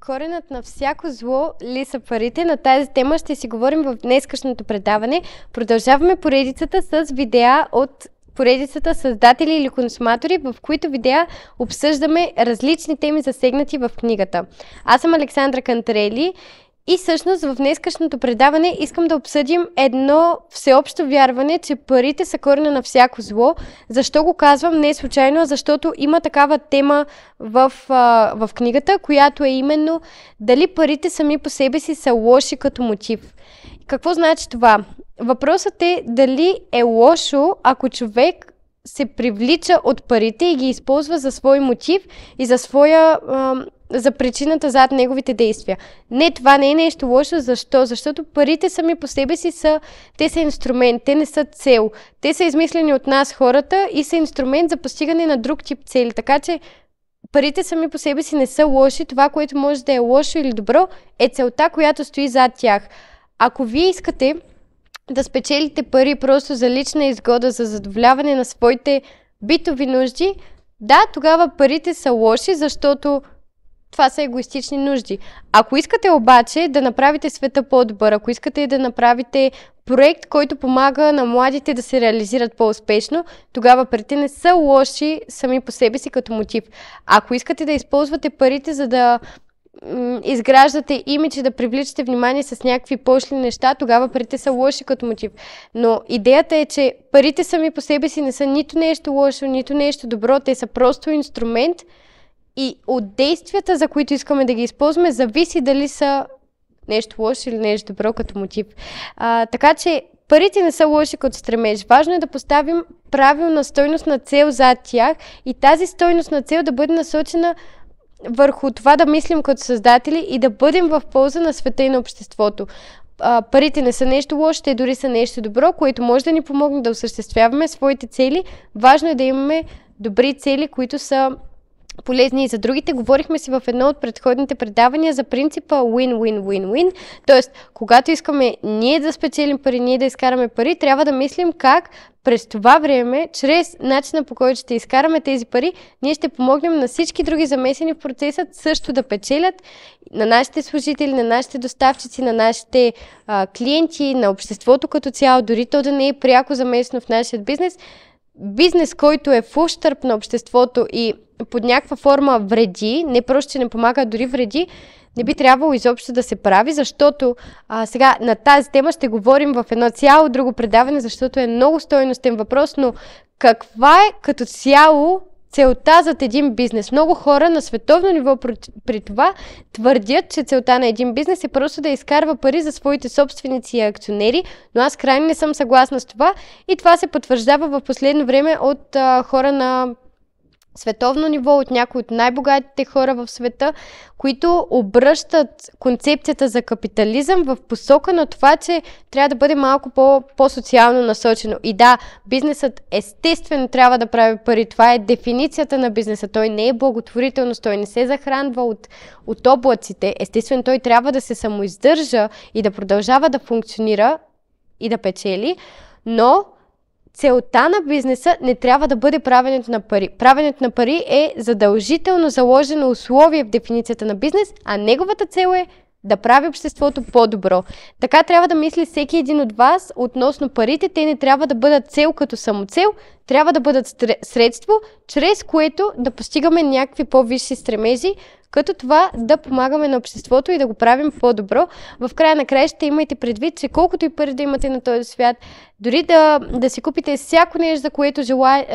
Коренът на всяко зло ли са парите? На тази тема ще си говорим в днескашното предаване. Продължаваме поредицата с видеа от поредицата Създатели или консуматори, в които видеа обсъждаме различни теми, засегнати в книгата. Аз съм Александра Кантарели и всъщност в днескашното предаване искам да обсъдим едно всеобщо вярване, че парите са корена на всяко зло. Защо го казвам? Не е случайно, защото има такава тема в книгата, която е именно дали парите сами по себе си са лоши като мотив. Какво значи това? Въпросът е дали е лошо, ако човек се привлича от парите и ги използва за свой мотив и за причината зад неговите действия. Не, това не е нещо лошо. Защо? Защото парите сами по себе си са инструмент, те не са цел. Те са измислени от нас хората и са инструмент за постигане на друг тип цели. Така че парите сами по себе си не са лоши. Това, което може да е лошо или добро, е целта, която стои зад тях. Ако вие искате да спечелите пари просто за лична изгода, за задоволяване на своите битови нужди, да, тогава парите са лоши, защото това са егоистични нужди. Ако искате обаче да направите света по-добър, ако искате да направите проект, който помага на младите да се реализират по-успешно, тогава парите не са лоши сами по себе си като мотив. Ако искате да използвате парите, за да изграждате имидж и да привличате внимание с някакви пошли неща, тогава парите са лоши като мотив. Но идеята е, че парите сами по себе си не са нито нещо лошо, нито нещо добро, те са просто инструмент и от действията, за които искаме да ги използваме, зависи дали са нещо лошо или нещо добро като мотив. Така че парите не са лоши като стремеж. Важно е да поставим правилна стойностна цел зад тях и тази стойностна цел да бъде насочена върху това да мислим като създатели и да бъдем в полза на света и на обществото. Парите не са нещо лошо, те дори са нещо добро, което може да ни помогне да осъществяваме своите цели. Важно е да имаме добри цели, които са полезни и за другите. Говорихме си в едно от предходните предавания за принципа win-win-win-win. Тоест, когато искаме ние да спечелим пари, ние да изкараме пари, трябва да мислим как през това време, чрез начина по който ще изкараме тези пари, ние ще помогнем на всички други замесени в процеса също да печелят, на нашите служители, на нашите доставчици, на нашите клиенти, на обществото като цяло, дори то да не е пряко замесено в нашия бизнес. Бизнес, който е в ущърб на обществото и под някаква форма вреди, не просто, че не помага, а дори вреди, не би трябвало изобщо да се прави, защото сега на тази тема ще говорим в едно цяло друго предаване, защото е много стойностен въпрос, но каква е като цяло целта зад един бизнес? Много хора на световно ниво при това твърдят, че целта на един бизнес е просто да изкарва пари за своите собственици и акционери, но аз крайно не съм съгласна с това и това се потвърждава в последно време от хора на световно ниво, от някои от най-богатите хора в света, които обръщат концепцията за капитализъм в посока на това, че трябва да бъде малко по-социално насочено. И да, бизнесът естествено трябва да прави пари. Това е дефиницията на бизнеса. Той не е благотворителност, той не се захранва от облаците. Естествено, той трябва да се самоиздържа и да продължава да функционира и да печели, но целта на бизнеса не трябва да бъде правенето на пари. Правенето на пари е задължително заложено условие в дефиницията на бизнес, а неговата цел е да прави обществото по-добро. Така трябва да мисли всеки един от вас относно парите. Те не трябва да бъдат цел като самоцел, трябва да бъдат средство, чрез което да постигаме някакви по-висши стремежи, като това да помагаме на обществото и да го правим по-добро. В края на краищата имайте предвид, че колкото и пари да имате на този свят, дори да си купите всяко нещо,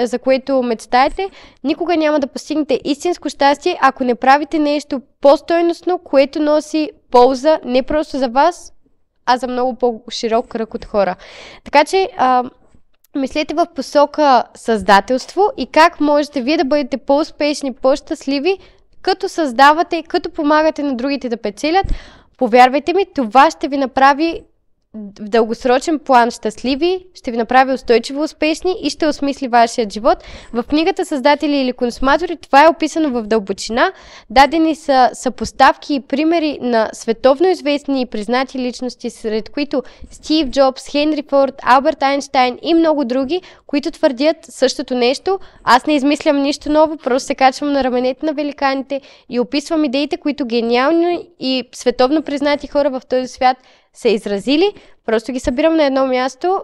за което мечтаете, никога няма да постигнете истинско щастие, ако не правите нещо по-стойностно, което носи полза не просто за вас, а за много по-широк кръг от хора. Така че мислете в посока създателство и как можете вие да бъдете по-успешни, по-щастливи, като създавате, като помагате на другите да печелят. Повярвайте ми, това ще ви направи в дългосрочен план щастливи, ще ви направи устойчиво успешни и ще осмисли вашия живот. В книгата Създатели или консуматори това е описано в дълбочина. Дадени са съпоставки и примери на световно известни и признати личности, сред които Стив Джобс, Хенри Форд, Алберт Айнщайн и много други, които твърдят същото нещо. Аз не измислям нищо ново, просто се качвам на раменете на великаните и описвам идеите, които гениални и световно признати хора в този свят са изразили. Просто ги събирам на едно място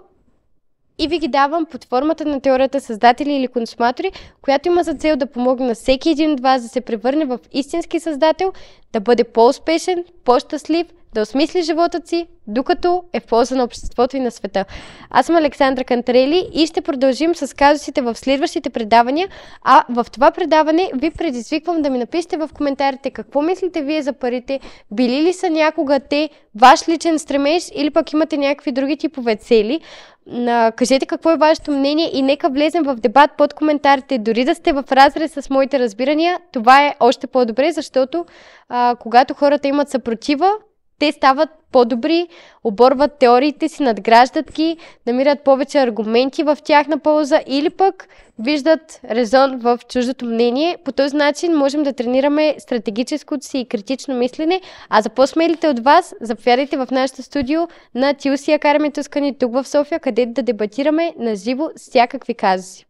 и ви ги давам под формата на теорията създатели или консуматори, която има за цел да помогне на всеки един от вас да се превърне в истински създател, да бъде по-успешен, по-щастлив, да осмисли живота си, докато е в полза на обществото и на света. Аз съм Александра Кантарели и ще продължим с казусите в следващите предавания, а в това предаване ви предизвиквам да ми напишете в коментарите какво мислите вие за парите, били ли са някога те ваш личен стремеж или пък имате някакви други типове цели. Кажете какво е вашето мнение и нека влезем в дебат под коментарите, дори да сте в разрез с моите разбирания. Това е още по-добре, защото когато хората имат съпротива, те стават по-добри, оборват теориите си, надграждат ги, намират повече аргументи в тяхна полза или пък виждат резон в чуждото мнение. По този начин можем да тренираме стратегическото си и критично мислене, а за по-смелите от вас, заповядайте в нашото студио на TLC Academy Tuscany тук в София, където да дебатираме на живо всякакви казуси.